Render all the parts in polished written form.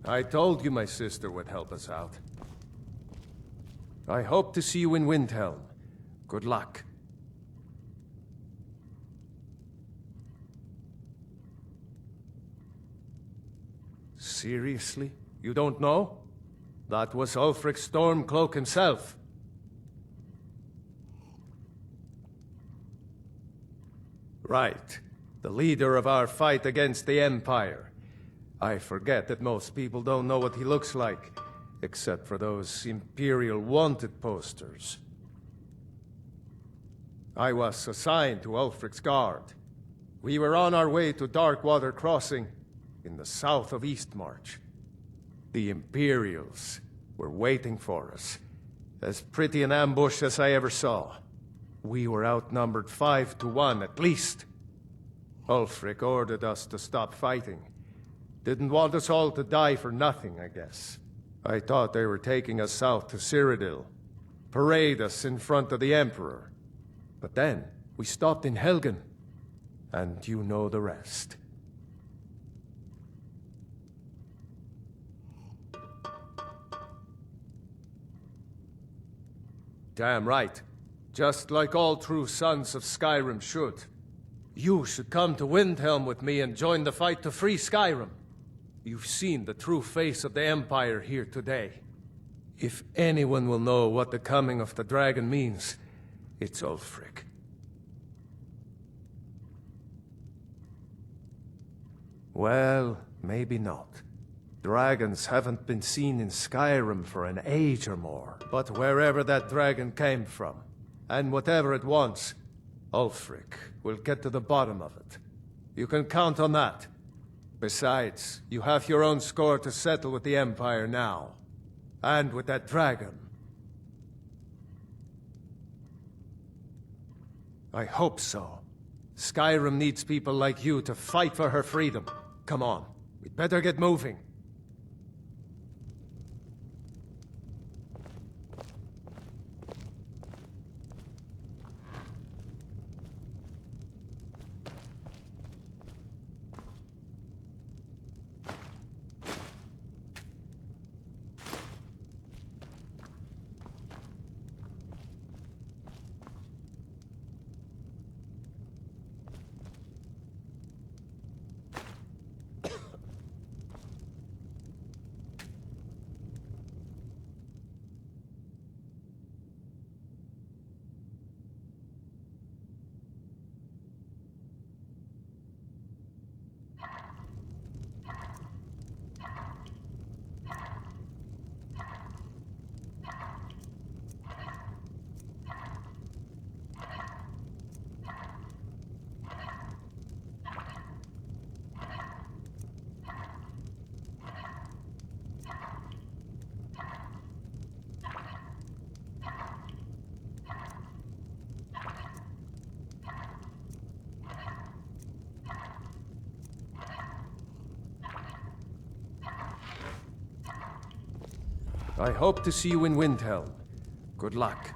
I told you my sister would help us out. I hope to see you in Windhelm. Good luck. Seriously? You don't know? That was Ulfric Stormcloak himself. Right. The leader of our fight against the Empire. I forget that most people don't know what he looks like, except for those Imperial wanted posters. I was assigned to Ulfric's guard. We were on our way to Darkwater Crossing, in the south of Eastmarch. The Imperials were waiting for us. As pretty an ambush as I ever saw. We were outnumbered 5-1 at least. Ulfric ordered us to stop fighting. Didn't want us all to die for nothing, I guess. I thought they were taking us south to Cyrodiil. Parade us in front of the Emperor. But then, we stopped in Helgen. And you know the rest. Damn right. Just like all true sons of Skyrim should. You should come to Windhelm with me and join the fight to free Skyrim. You've seen the true face of the Empire here today. If anyone will know what the coming of the dragon means, it's Ulfric. Well, maybe not. Dragons haven't been seen in Skyrim for an age or more. But wherever that dragon came from, and whatever it wants, Ulfric will get to the bottom of it. You can count on that. Besides, you have your own score to settle with the Empire now. And with that dragon. I hope so. Skyrim needs people like you to fight for her freedom. Come on, we'd better get moving. I hope to see you in Windhelm. Good luck.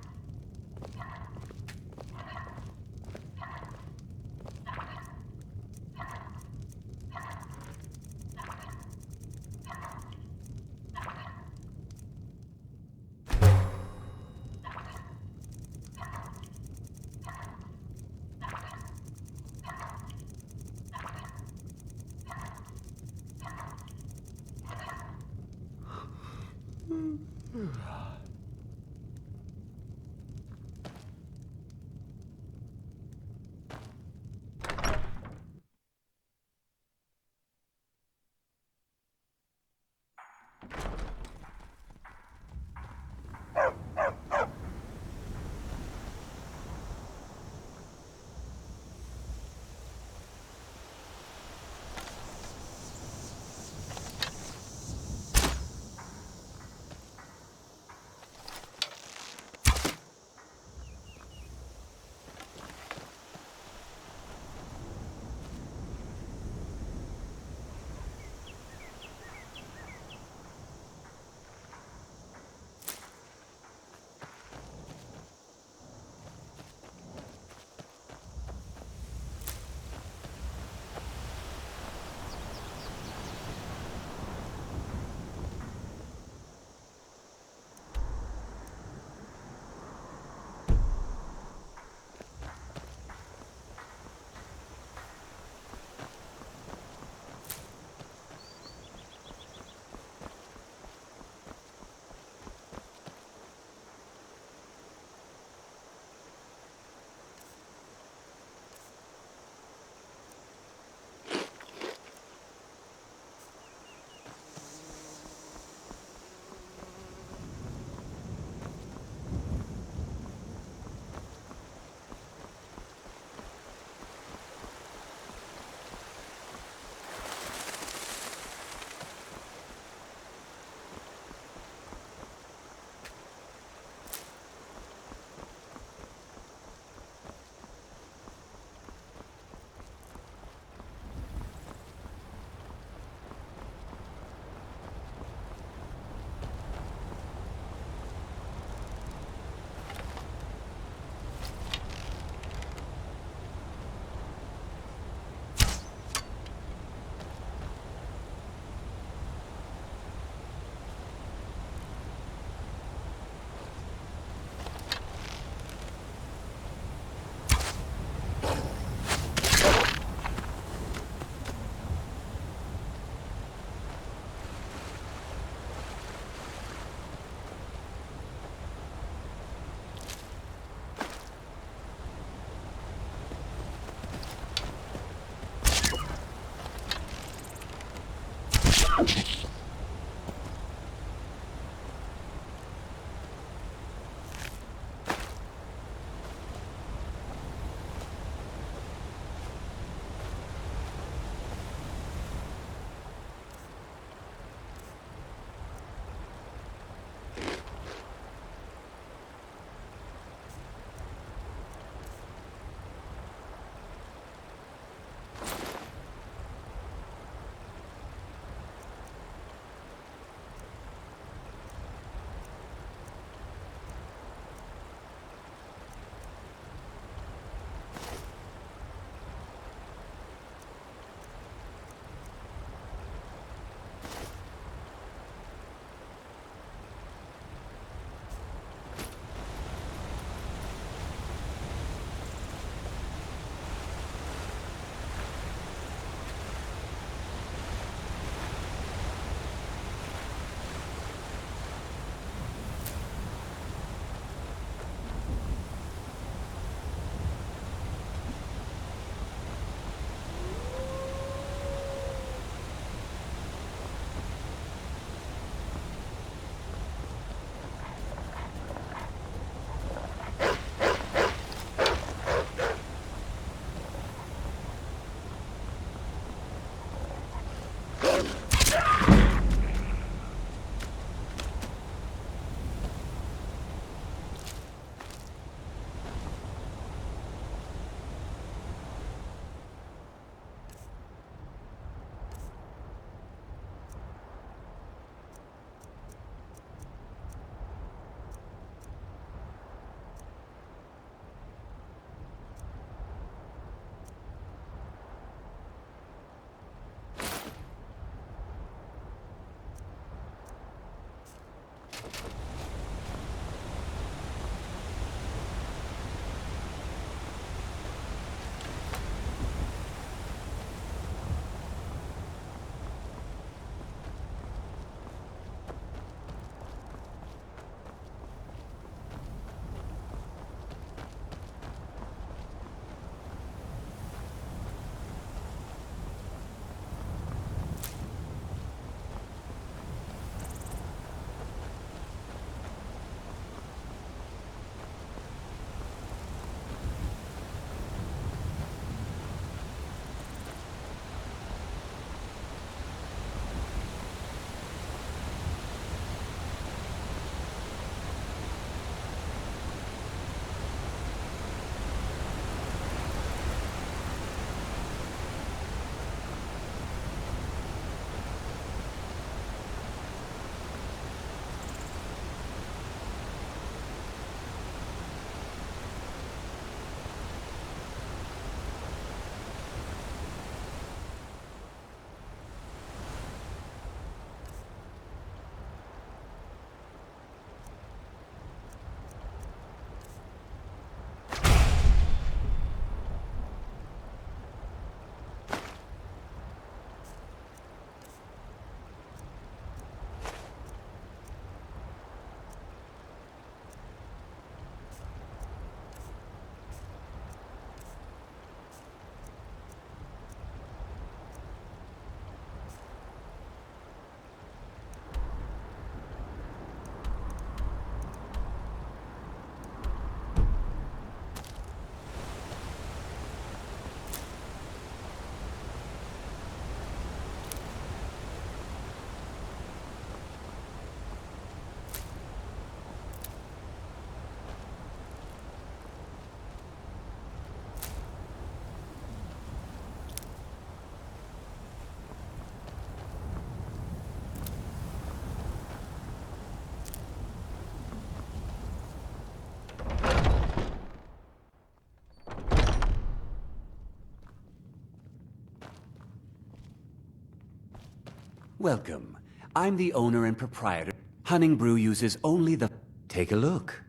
Welcome. I'm the owner and proprietor. Hunting Brew uses only the... Take a look.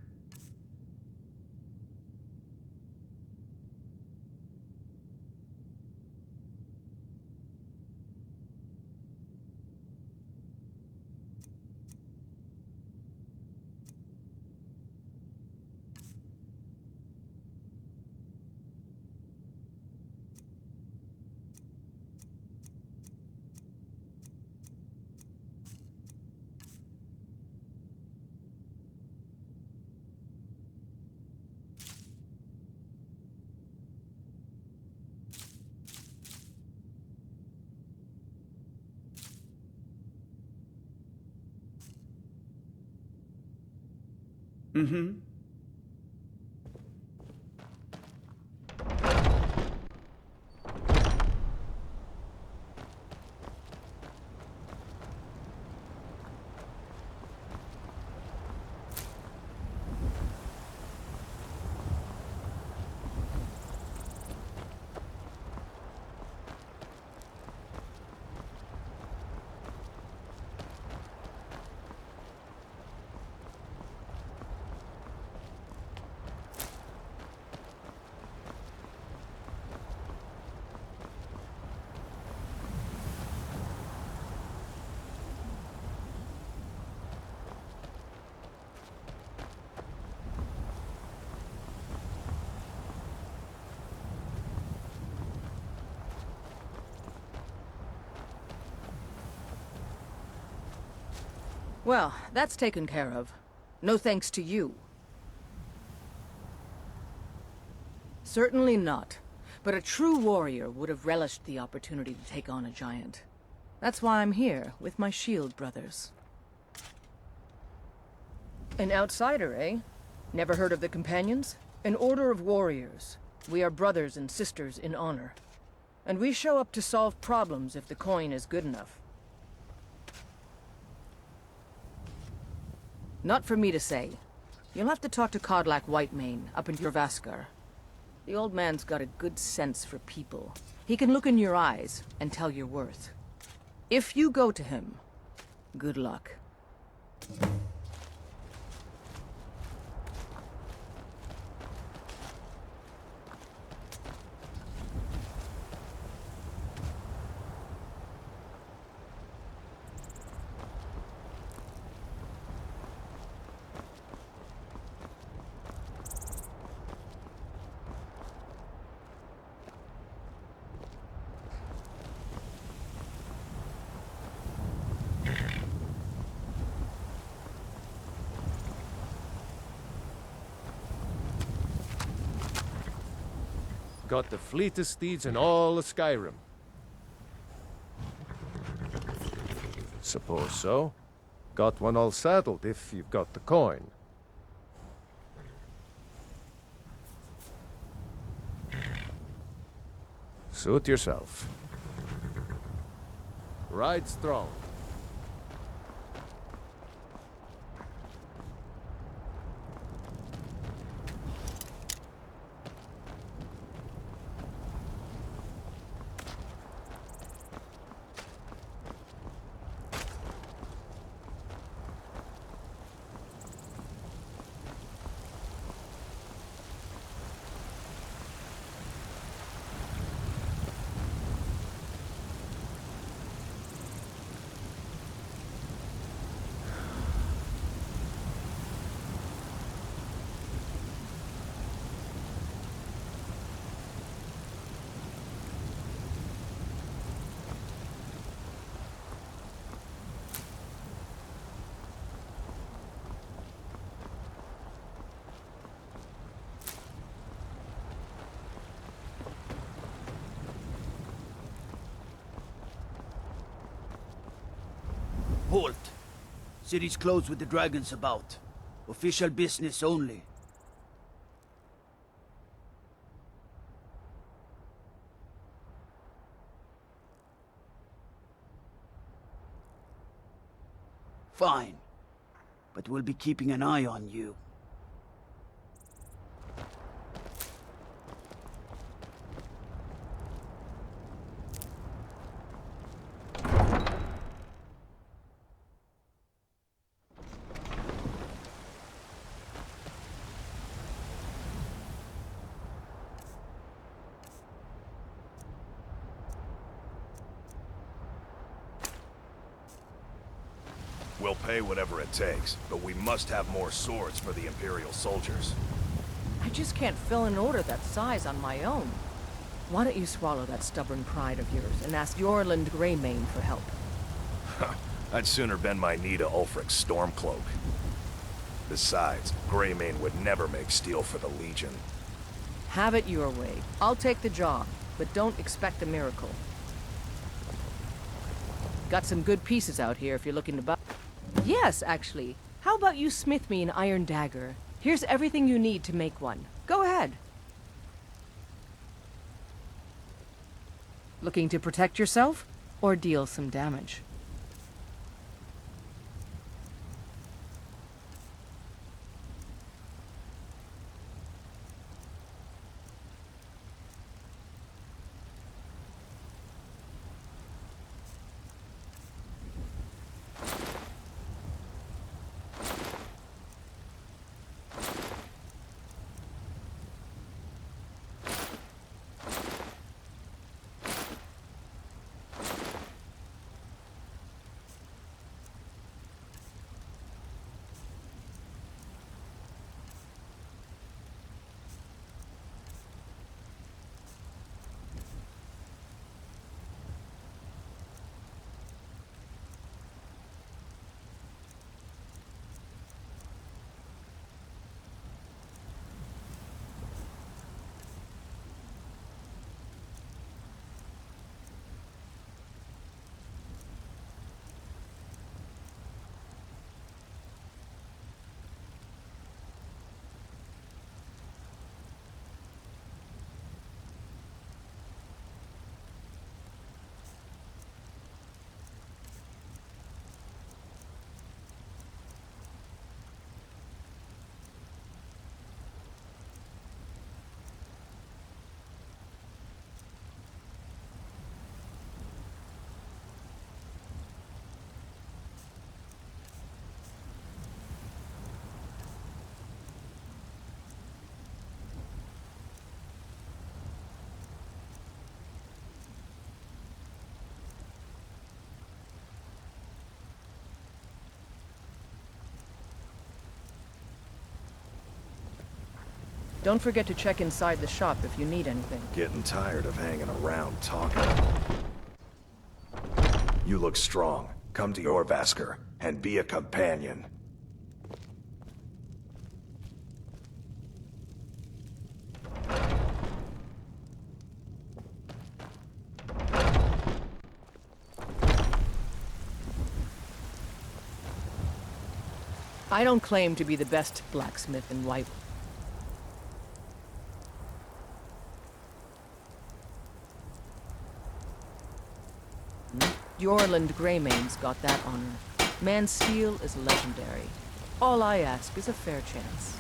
Mm-hmm. Well, that's taken care of. No thanks to you. Certainly not. But a true warrior would have relished the opportunity to take on a giant. That's why I'm here, with my shield brothers. An outsider, eh? Never heard of the Companions? An order of warriors. We are brothers and sisters in honor. And we show up to solve problems if the coin is good enough. Not for me to say. You'll have to talk to Codlac Whitemane up in Jorvaskar. The old man's got a good sense for people. He can look in your eyes and tell your worth. If you go to him, good luck. Got the fleetest steeds in all of Skyrim. Suppose so. Got one all saddled if you've got the coin. Suit yourself. Ride strong. Halt! City's closed with the dragons about. Official business only. Fine. But we'll be keeping an eye on you. We'll pay whatever it takes, but we must have more swords for the Imperial soldiers. I just can't fill an order that size on my own. Why don't you swallow that stubborn pride of yours and ask Yorland Greymane for help? I'd sooner bend my knee to Ulfric's Stormcloak. Besides, Greymane would never make steel for the Legion. Have it your way. I'll take the job, but don't expect a miracle. Got some good pieces out here if you're looking to buy. Yes, actually. How about you smith me an iron dagger? Here's everything you need to make one. Go ahead. Looking to protect yourself or deal some damage? Don't forget to check inside the shop if you need anything. Getting tired of hanging around talking. You look strong. Come to your Vasker and be a companion. I don't claim to be the best blacksmith in White. Yorland Greymane's got that honor. Man's steel is legendary. All I ask is a fair chance.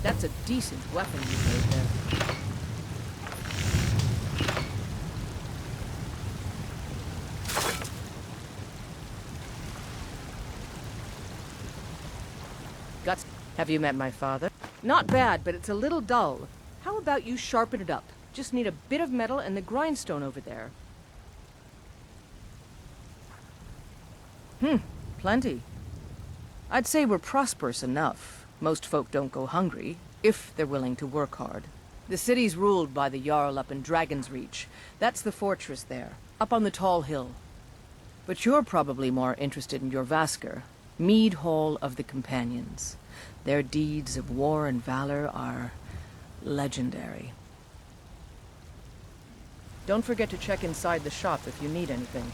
That's a decent weapon you made there. Guts, have you met my father? Not bad, but it's a little dull. How about you sharpen it up? Just need a bit of metal and the grindstone over there. Plenty. I'd say we're prosperous enough. Most folk don't go hungry, if they're willing to work hard. The city's ruled by the Jarl up in Dragon's Reach. That's the fortress there, up on the tall hill. But you're probably more interested in your Vasker, Mead Hall of the Companions. Their deeds of war and valor are legendary. Don't forget to check inside the shop if you need anything.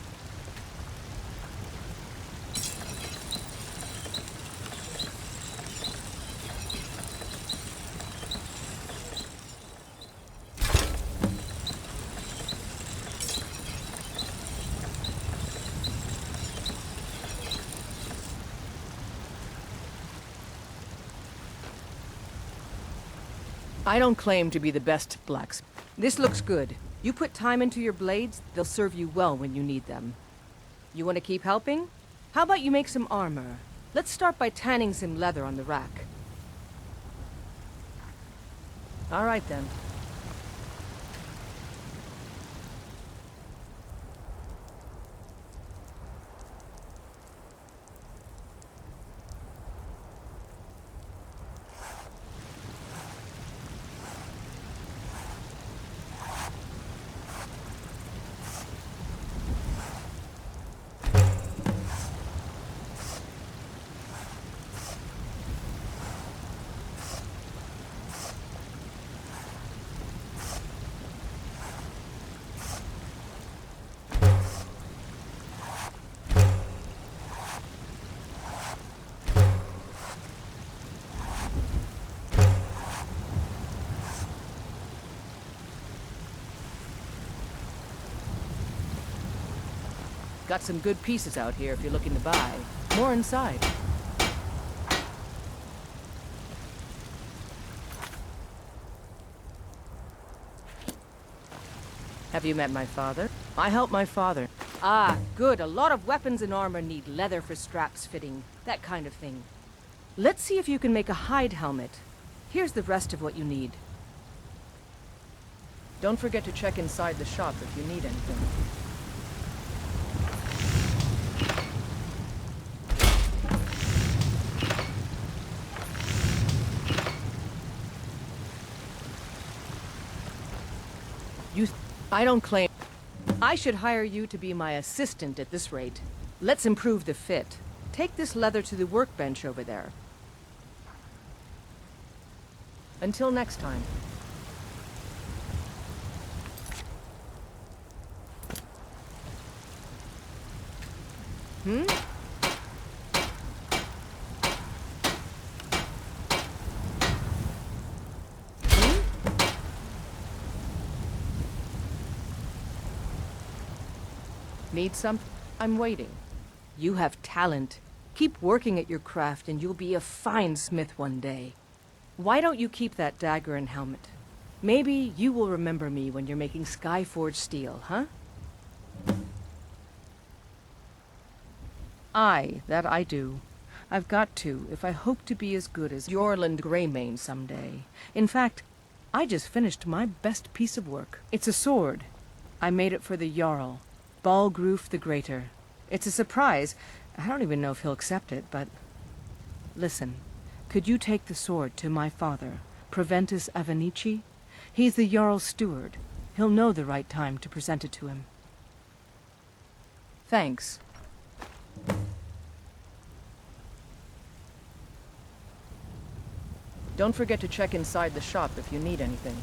I don't claim to be the best blacksmith. This looks good. You put time into your blades, they'll serve you well when you need them. You want to keep helping? How about you make some armor? Let's start by tanning some leather on the rack. All right then. Got some good pieces out here if you're looking to buy. More inside. Have you met my father? I help my father. Ah, good. A lot of weapons and armor need leather for straps fitting. That kind of thing. Let's see if you can make a hide helmet. Here's the rest of what you need. Don't forget to check inside the shop if you need anything. I don't claim... I should hire you to be my assistant at this rate. Let's improve the fit. Take this leather to the workbench over there. Until next time. Need some? I'm waiting. You have talent. Keep working at your craft and you'll be a fine smith one day. Why don't you keep that dagger and helmet? Maybe you will remember me when you're making Skyforged steel, huh? Aye, that I do. I've got to, if I hope to be as good as Yorland Greymane someday. In fact, I just finished my best piece of work. It's a sword. I made it for the Jarl. Balgroof the Greater. It's a surprise. I don't even know if he'll accept it, but... Listen, could you take the sword to my father, Proventus Avenici? He's the Jarl's steward. He'll know the right time to present it to him. Thanks. Don't forget to check inside the shop if you need anything.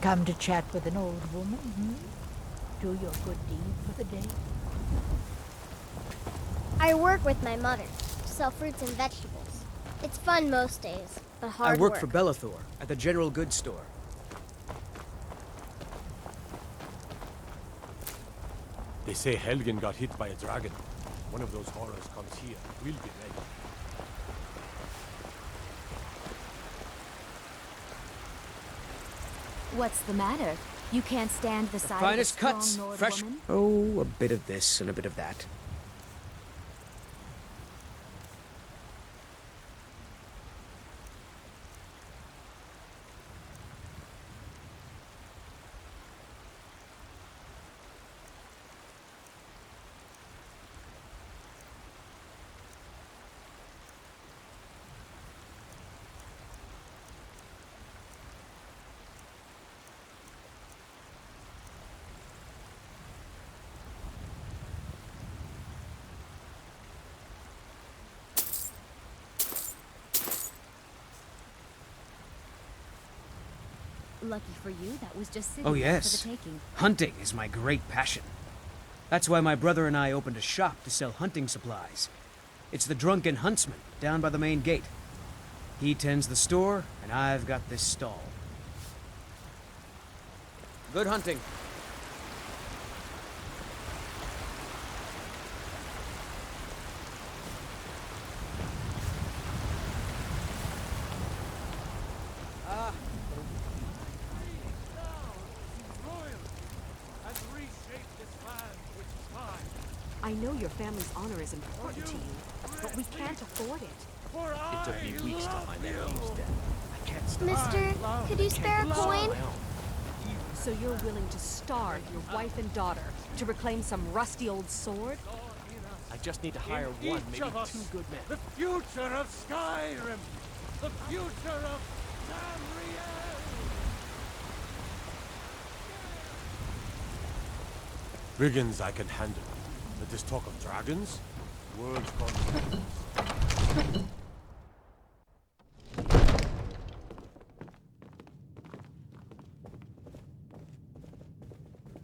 Come to chat with an old woman, hmm? Do your good deed for the day. I work with my mother, sell fruits and vegetables. It's fun most days, but hard I work for Bellathor at the general goods store. They say Helgen got hit by a dragon. One of those horrors comes here. We'll be ready. What's the matter? You can't stand the sight Finest of a cuts, strong Nord fresh. woman? Oh, a bit of this and a bit of that. Lucky for you, that was just sitting Oh there yes, for the taking. hunting is my great passion. That's why my brother and I opened a shop to sell hunting supplies. It's the Drunken Huntsman, down by the main gate. He tends the store, and I've got this stall. Good hunting. I know your family's honor is important to you, but we can't afford it. It took me weeks to find that thing's death. I can't stop. Mister, could you spare a coin? So you're willing to starve your wife and daughter to reclaim some rusty old sword? I just need to hire one, maybe two good men. The future of Skyrim! The future of Tamriel! Brigands I can handle. But this talk of dragons? World's gone.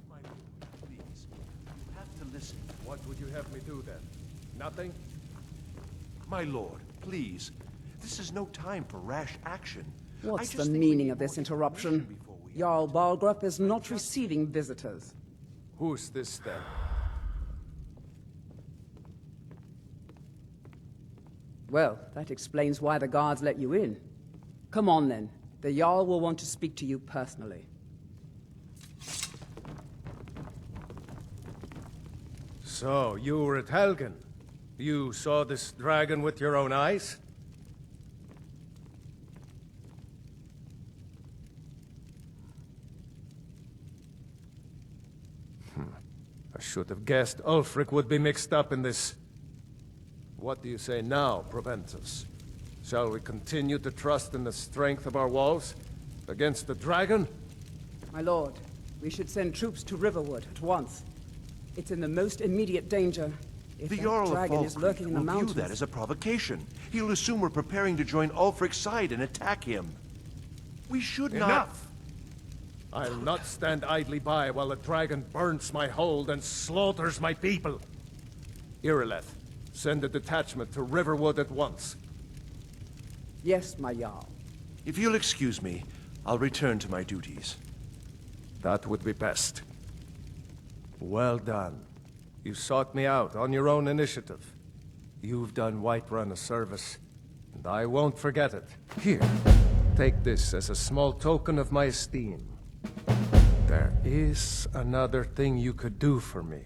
My lord, please. You have to listen. What would you have me do then? Nothing? My lord, please. This is no time for rash action. What's the meaning of this interruption? Jarl Balgrup is not receiving visitors. Who's this then? Well, that explains why the guards let you in. Come on then. The Jarl will want to speak to you personally. So, you were at Helgen. You saw this dragon with your own eyes? I should have guessed Ulfric would be mixed up in this. What do you say now, Proventus? Shall we continue to trust in the strength of our walls? Against the dragon? My lord, we should send troops to Riverwood at once. It's in the most immediate danger. If The that Jarl of dragon is Falkreath lurking in the will view mountains. that as a provocation. He'll assume we're preparing to join Ulfric's side and attack him. We should not... Enough! I'll not stand idly by while the dragon burns my hold and slaughters my people. Irileth, send a detachment to Riverwood at once. Yes, my Jarl. If you'll excuse me, I'll return to my duties. That would be best. Well done. You sought me out on your own initiative. You've done Whiterun a service, and I won't forget it. Here, take this as a small token of my esteem. There is another thing you could do for me.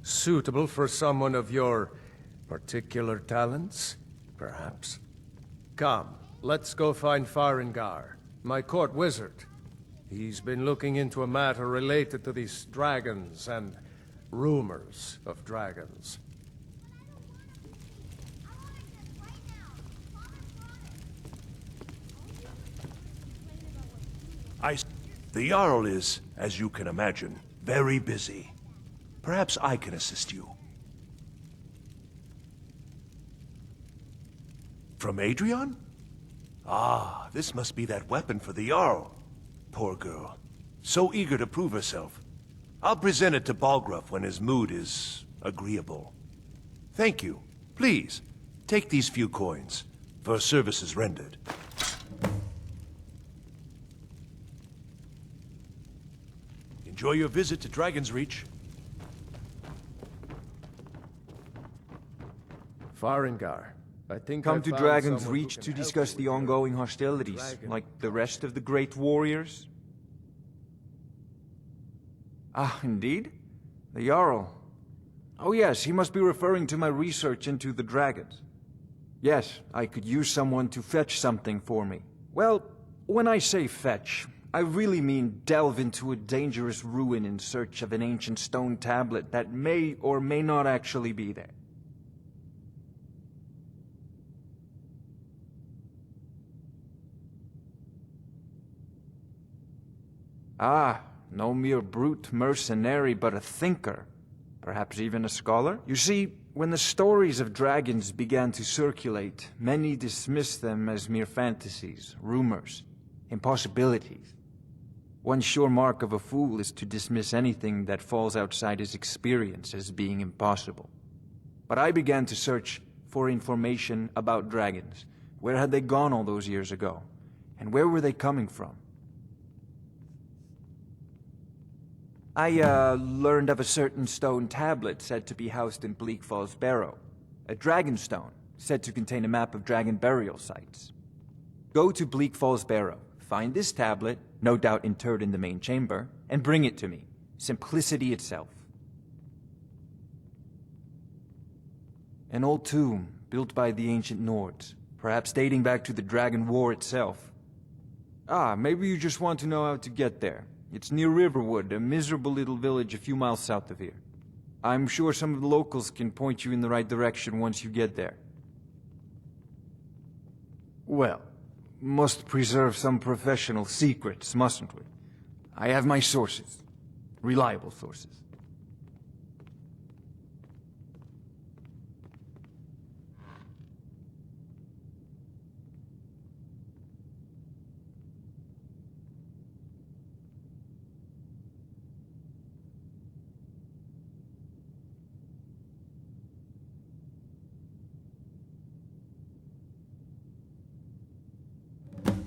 Suitable for someone of your particular talents, perhaps. Come, let's go find Farengar, my court wizard. He's been looking into a matter related to these dragons and rumors of dragons. The Jarl is, as you can imagine, very busy. Perhaps I can assist you. From Adrian? Ah, this must be that weapon for the Jarl. Poor girl. So eager to prove herself. I'll present it to Balgruuf when his mood is agreeable. Thank you. Please, take these few coins for services rendered. Enjoy your visit to Dragon's Reach. Farengar, I think Come I've to found Dragon's someone who Reach can to help discuss you the with your ongoing hostilities, dragon. like the rest of the great warriors? Ah, indeed? The Jarl. Oh yes, he must be referring to my research into the dragons. Yes, I could use someone to fetch something for me. Well, when I say fetch, I really mean delve into a dangerous ruin in search of an ancient stone tablet that may or may not actually be there. Ah, no mere brute mercenary, but a thinker. Perhaps even a scholar? You see, when the stories of dragons began to circulate, many dismissed them as mere fantasies, rumors, impossibilities. One sure mark of a fool is to dismiss anything that falls outside his experience as being impossible. But I began to search for information about dragons. Where had they gone all those years ago? And where were they coming from? I learned of a certain stone tablet said to be housed in Bleak Falls Barrow. A dragon stone, said to contain a map of dragon burial sites. Go to Bleak Falls Barrow, find this tablet, no doubt interred in the main chamber, and bring it to me. Simplicity itself. An old tomb, built by the ancient Nords, perhaps dating back to the Dragon War itself. Ah, maybe you just want to know how to get there. It's near Riverwood, a miserable little village a few miles south of here. I'm sure some of the locals can point you in the right direction once you get there. Well, must preserve some professional secrets, mustn't we? I have my sources. Reliable sources.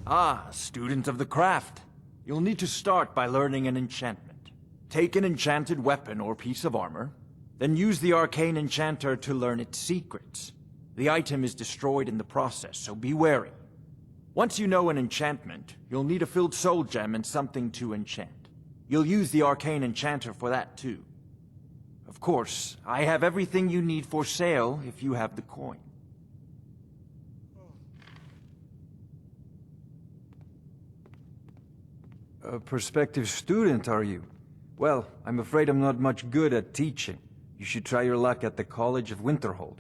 Ah, student of the craft. You'll need to start by learning an enchantment. Take an enchanted weapon or piece of armor, then use the arcane enchanter to learn its secrets. The item is destroyed in the process, so be wary. Once you know an enchantment, you'll need a filled soul gem and something to enchant. You'll use the arcane enchanter for that too. Of course, I have everything you need for sale if you have the coin. A prospective student, are you? Well, I'm afraid I'm not much good at teaching. You should try your luck at the College of Winterhold.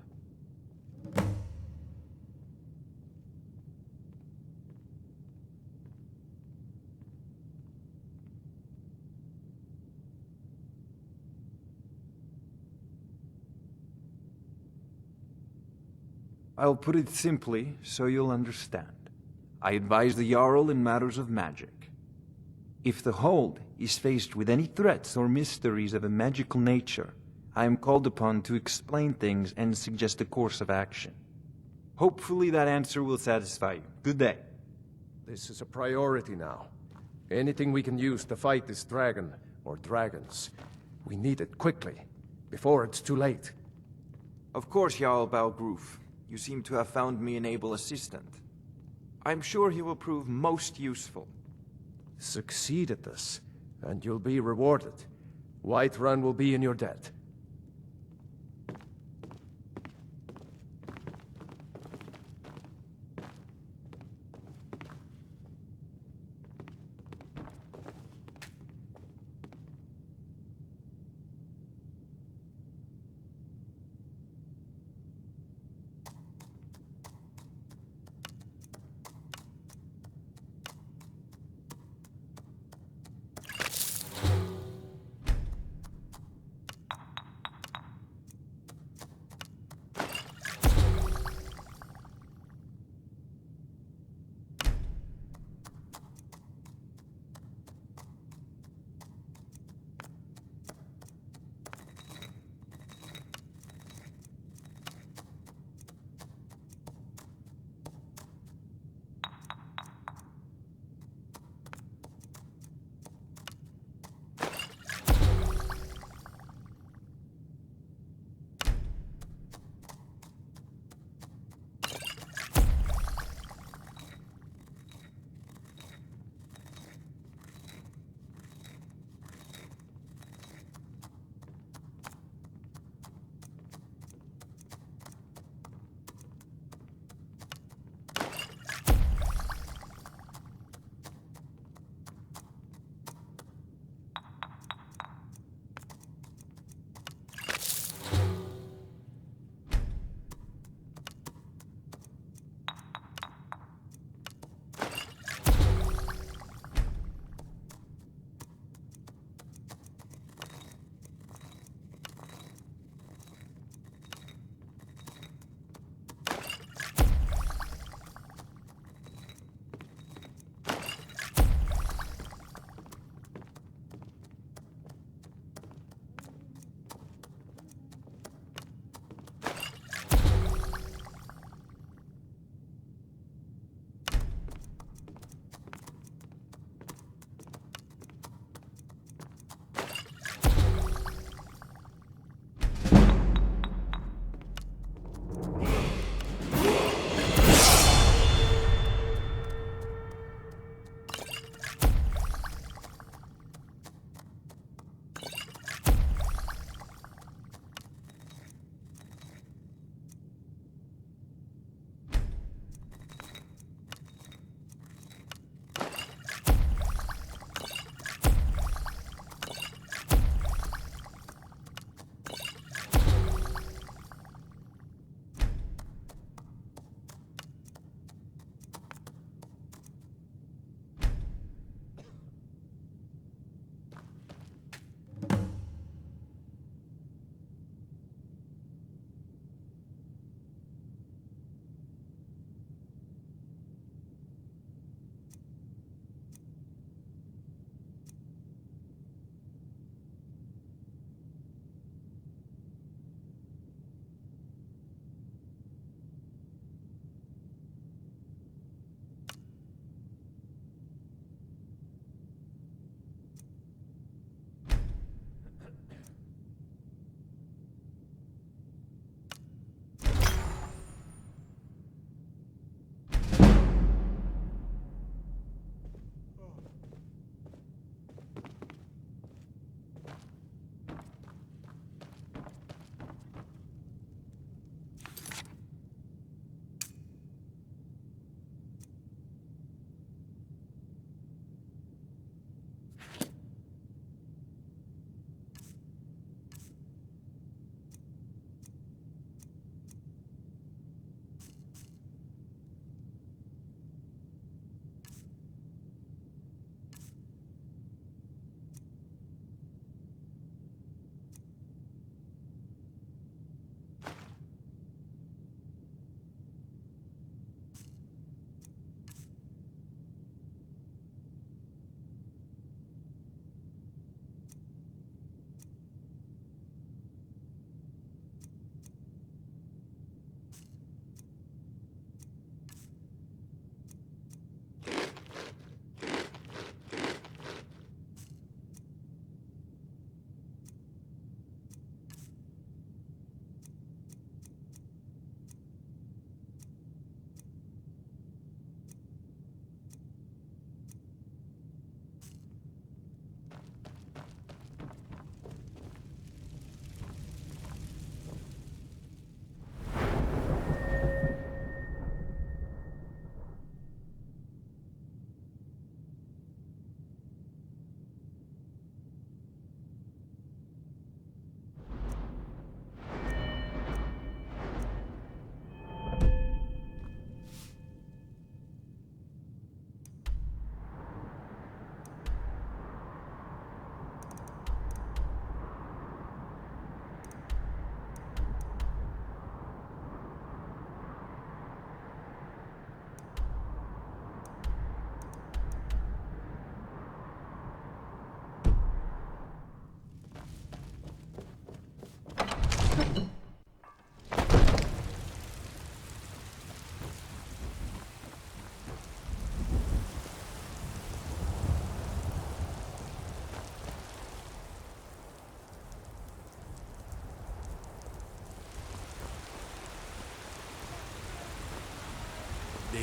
I'll put it simply so you'll understand. I advise the Jarl in matters of magic. If the Hold is faced with any threats or mysteries of a magical nature, I am called upon to explain things and suggest a course of action. Hopefully that answer will satisfy you. Good day. This is a priority now. Anything we can use to fight this dragon, or dragons, we need it quickly, before it's too late. Of course, Jarl Balgruuf. You seem to have found me an able assistant. I'm sure he will prove most useful. Succeed at this, and you'll be rewarded. Whiterun will be in your debt.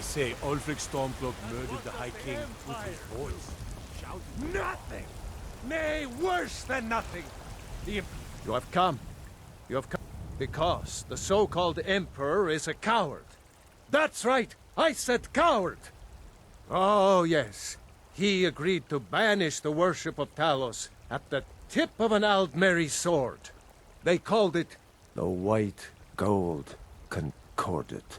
They say Ulfric Stormcloak murdered the High King with his voice. Shouting. Nothing! Nay, worse than nothing! You have come. You have come because the so-called Emperor is a coward. That's right! I said coward! Oh, yes. He agreed to banish the worship of Talos at the tip of an Aldmeri sword. They called it the White Gold Concordat.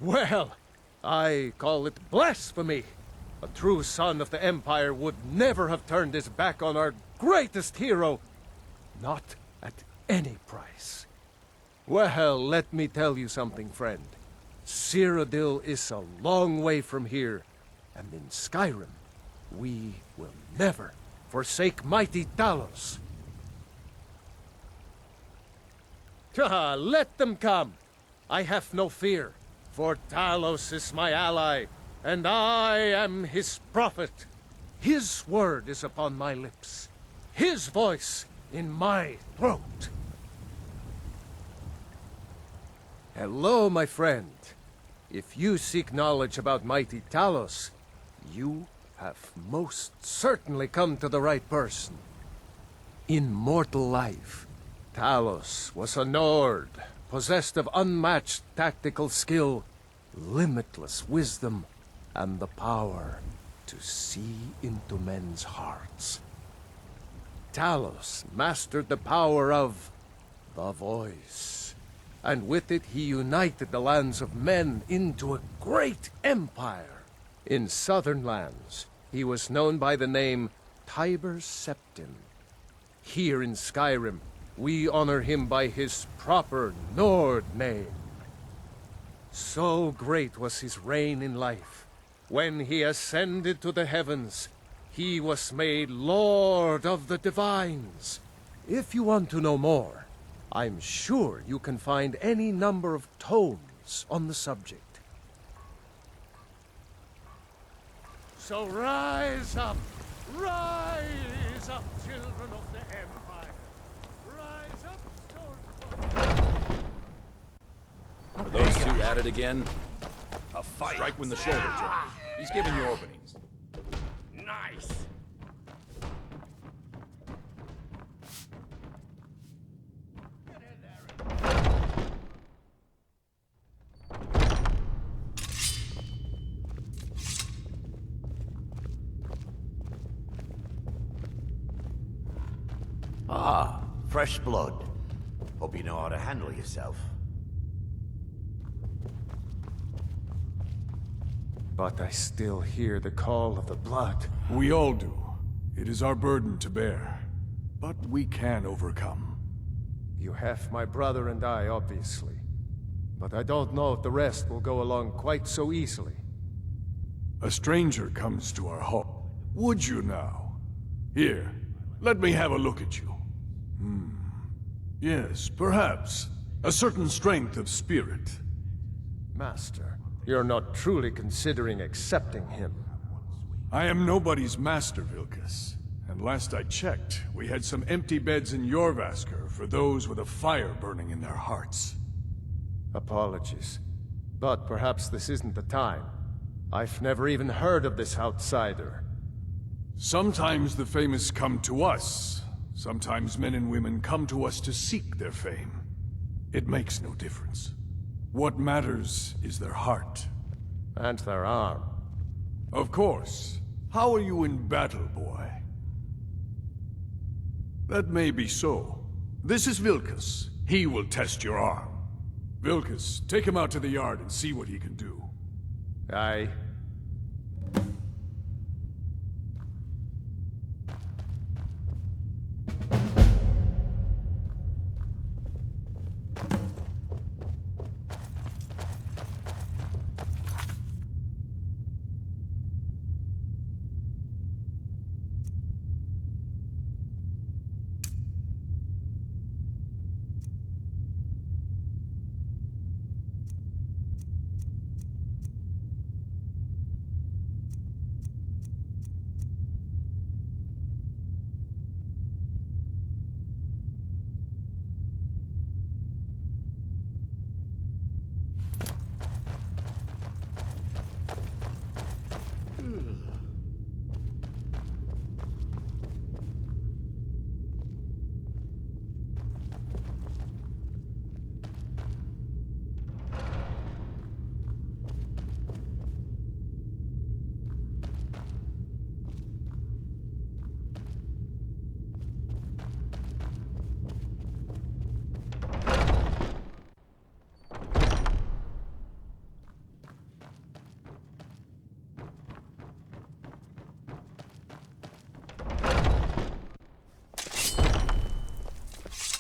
Well, I call it blasphemy. A true son of the Empire would never have turned his back on our greatest hero. Not at any price. Well, let me tell you something, friend. Cyrodiil is a long way from here, and in Skyrim, we will never forsake mighty Talos. Let them come. I have no fear, for Talos is my ally, and I am his prophet. His word is upon my lips, his voice in my throat. Hello, my friend. If you seek knowledge about mighty Talos, you have most certainly come to the right person. In mortal life, Talos was a Nord, possessed of unmatched tactical skill, limitless wisdom, and the power to see into men's hearts. Talos mastered the power of the voice, and with it he united the lands of men into a great empire. In southern lands, he was known by the name Tiber Septim. Here in Skyrim, we honor him by his proper Nord name. So great was his reign in life. When he ascended to the heavens, he was made Lord of the Divines. If you want to know more, I'm sure you can find any number of tomes on the subject. So rise up, children of the Empire. Rise up, Are those two at it again? A fight. Strike when the shoulder drops. He's giving you openings. Nice. Ah, fresh blood. Hope you know how to handle yourself. But I still hear the call of the blood. We all do. It is our burden to bear. But we can overcome. You have my brother and I, obviously. But I don't know if the rest will go along quite so easily. A stranger comes to our hall. Would you now? Here, let me have a look at you. Yes, perhaps. A certain strength of spirit. Master, you're not truly considering accepting him. I am nobody's master, Vilkas. And last I checked, we had some empty beds in Jorvaskr for those with a fire burning in their hearts. Apologies. But perhaps this isn't the time. I've never even heard of this outsider. Sometimes the famous come to us. Sometimes men and women come to us to seek their fame. It makes no difference. What matters is their heart. And their arm. Of course. How are you in battle, boy? That may be so. This is Vilkas. He will test your arm. Vilkas, take him out to the yard and see what he can do. Aye.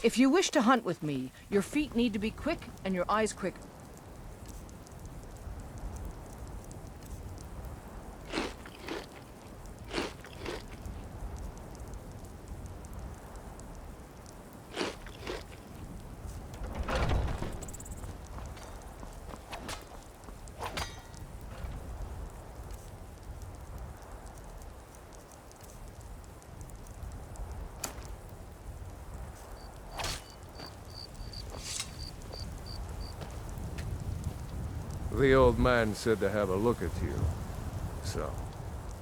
If you wish to hunt with me, your feet need to be quick and your eyes quick. The old man said to have a look at you. So,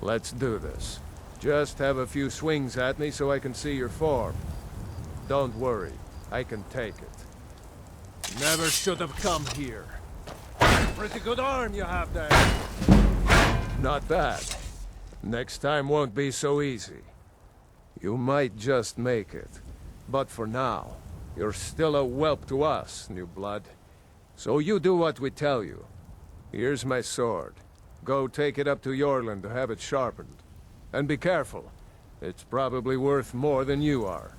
let's do this. Just have a few swings at me so I can see your form. Don't worry, I can take it. Never should have come here. Pretty good arm you have there. Not bad. Next time won't be so easy. You might just make it. But for now, you're still a whelp to us, new blood. So you do what we tell you. Here's my sword. Go take it up to Yorland to have it sharpened. And be careful. It's probably worth more than you are.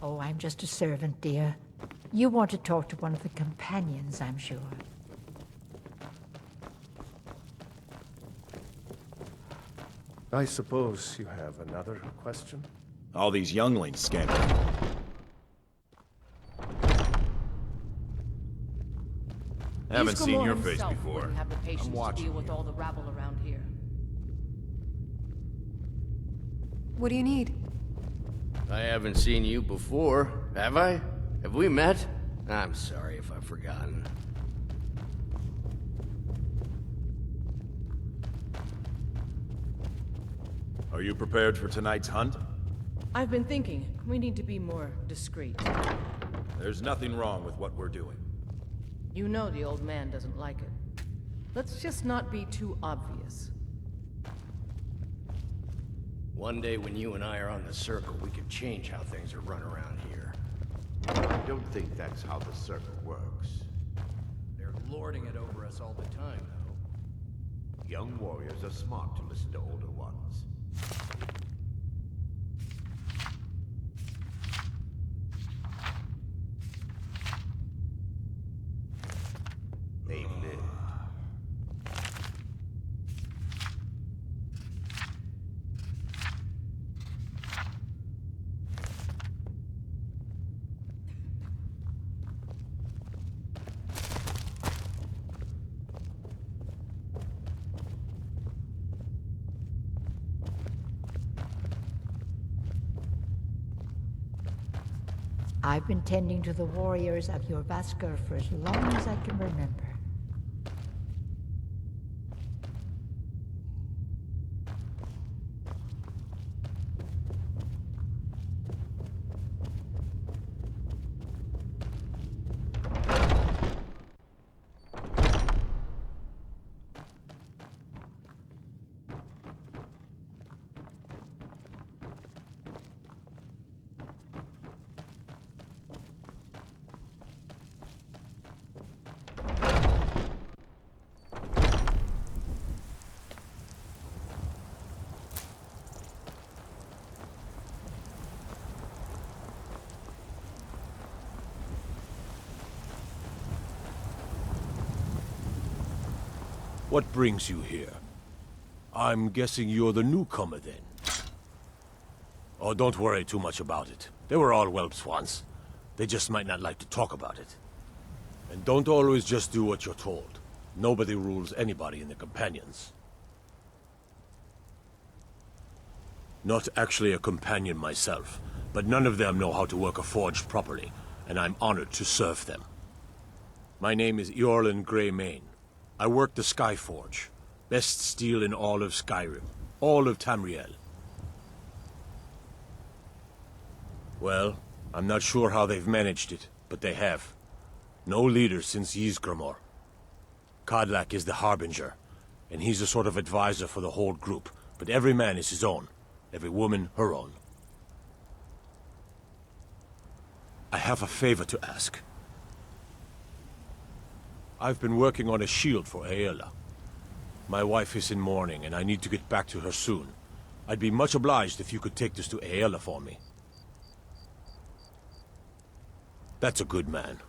Oh, I'm just a servant, dear. You want to talk to one of the companions, I'm sure. I suppose you have another question? All these younglings scampering. Haven't seen your face before. Have the patience I'm watching to deal with all the rabble around here. What do you need? I haven't seen you before, have I? Have we met? I'm sorry if I've forgotten. Are you prepared for tonight's hunt? I've been thinking, we need to be more discreet. There's nothing wrong with what we're doing. You know the old man doesn't like it. Let's just not be too obvious. One day when you and I are on the circle, we could change how things are run around here. I don't think that's how the circle works. They're lording it over us all the time, though. Young warriors are smart to listen to older ones. They've lived. I've been tending to the warriors of your Vasker for as long as I can remember. What brings you here? I'm guessing you're the newcomer, then. Oh, don't worry too much about it. They were all whelps once. They just might not like to talk about it. And don't always just do what you're told. Nobody rules anybody in the companions. Not actually a companion myself, but none of them know how to work a forge properly, and I'm honored to serve them. My name is Eorlin Greymane. I work the Skyforge. Best steel in all of Skyrim. All of Tamriel. Well, I'm not sure how they've managed it, but they have. No leader since Ysgramor. Kodlak is the Harbinger, and he's a sort of advisor for the whole group, but every man is his own. Every woman her own. I have a favor to ask. I've been working on a shield for Aela. My wife is in mourning, and I need to get back to her soon. I'd be much obliged if you could take this to Aela for me. That's a good man.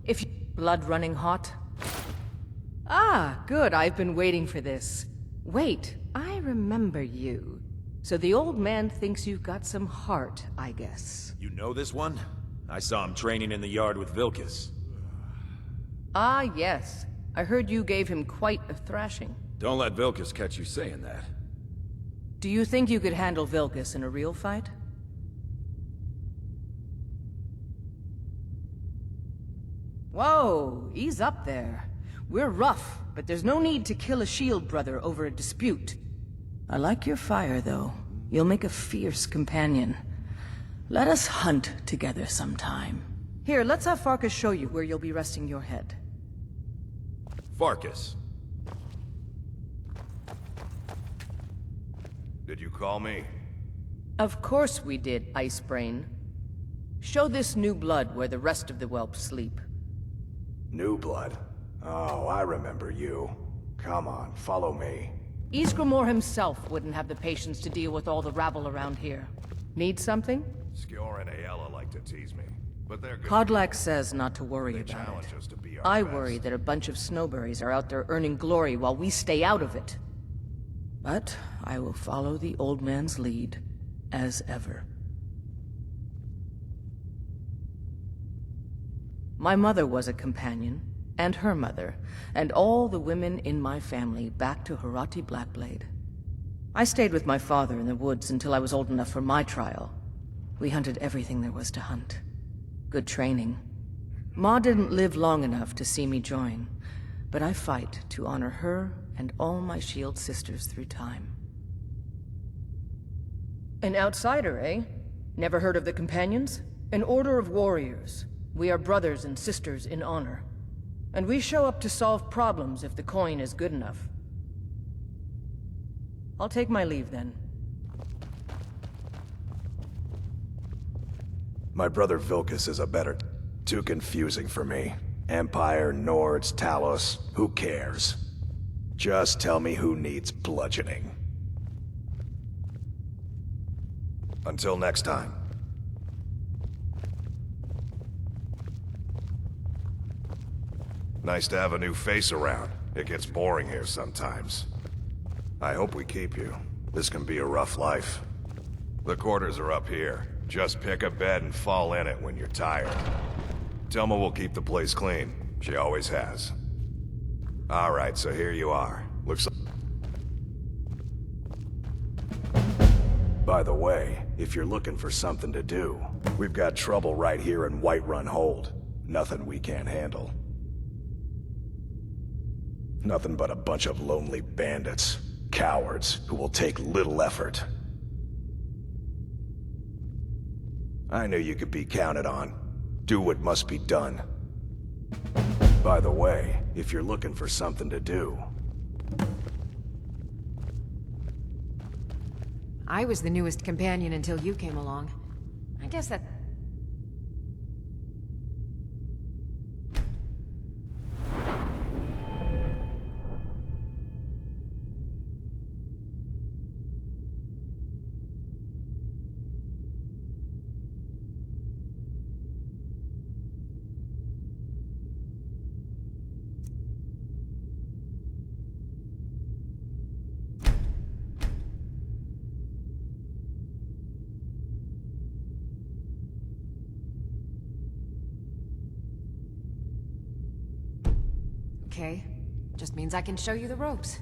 If you... Blood running hot? Ah, good. I've been waiting for this. Wait, I remember you. So the old man thinks you've got some heart, I guess. You know this one? I saw him training in the yard with Vilkas. Ah, yes. I heard you gave him quite a thrashing. Don't let Vilkas catch you saying that. Do you think you could handle Vilkas in a real fight? Whoa, ease up there. We're rough, but there's no need to kill a shield brother over a dispute. I like your fire, though. You'll make a fierce companion. Let us hunt together sometime. Here, let's have Farkas show you where you'll be resting your head. Farkas. Did you call me? Of course we did, Icebrain. Show this new blood where the rest of the whelps sleep. New blood? Oh, I remember you. Come on, follow me. Ysgramor himself wouldn't have the patience to deal with all the rabble around here. Need something? Skjor and Aella like to tease me, but they're good. Kodlak says not to worry They about challenge it. us to be our I best. worry that a bunch of snowberries are out there earning glory while we stay out of it. But I will follow the old man's lead, as ever. My mother was a companion, and her mother, and all the women in my family back to Harati Blackblade. I stayed with my father in the woods until I was old enough for my trial. We hunted everything there was to hunt. Good training. Ma didn't live long enough to see me join, but I fight to honor her and all my shield sisters through time. An outsider, eh? Never heard of the Companions? An order of warriors. We are brothers and sisters in honor. And we show up to solve problems if the coin is good enough. I'll take my leave then. My brother Vilkas is a better... Too confusing for me. Empire, Nords, Talos, who cares? Just tell me who needs bludgeoning. Until next time. Nice to have a new face around. It gets boring here sometimes. I hope we keep you. This can be a rough life. The quarters are up here. Just pick a bed and fall in it when you're tired. Telma will keep the place clean. She always has. Alright, so here you are. Looks like... By the way, if you're looking for something to do, we've got trouble right here in Whiterun Hold. Nothing we can't handle. Nothing but a bunch of lonely bandits. Cowards who will take little effort. I knew you could be counted on. Do what must be done. By the way, if you're looking for something to do... I was the newest companion until you came along. I guess that... Okay. Just means I can show you the ropes.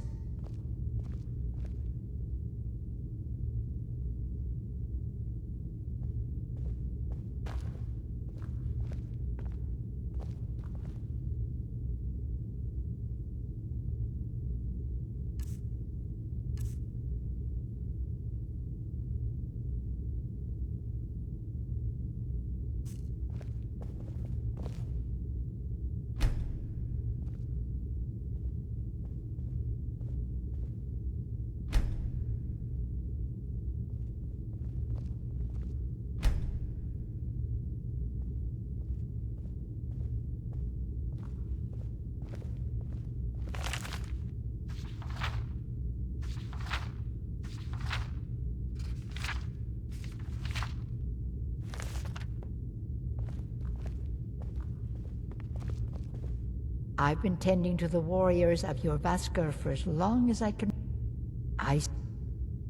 I've been tending to the warriors of your Vasker for as long as I can...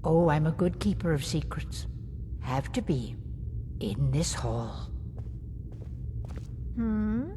Oh, I'm a good keeper of secrets. Have to be. In this hall. Hmm?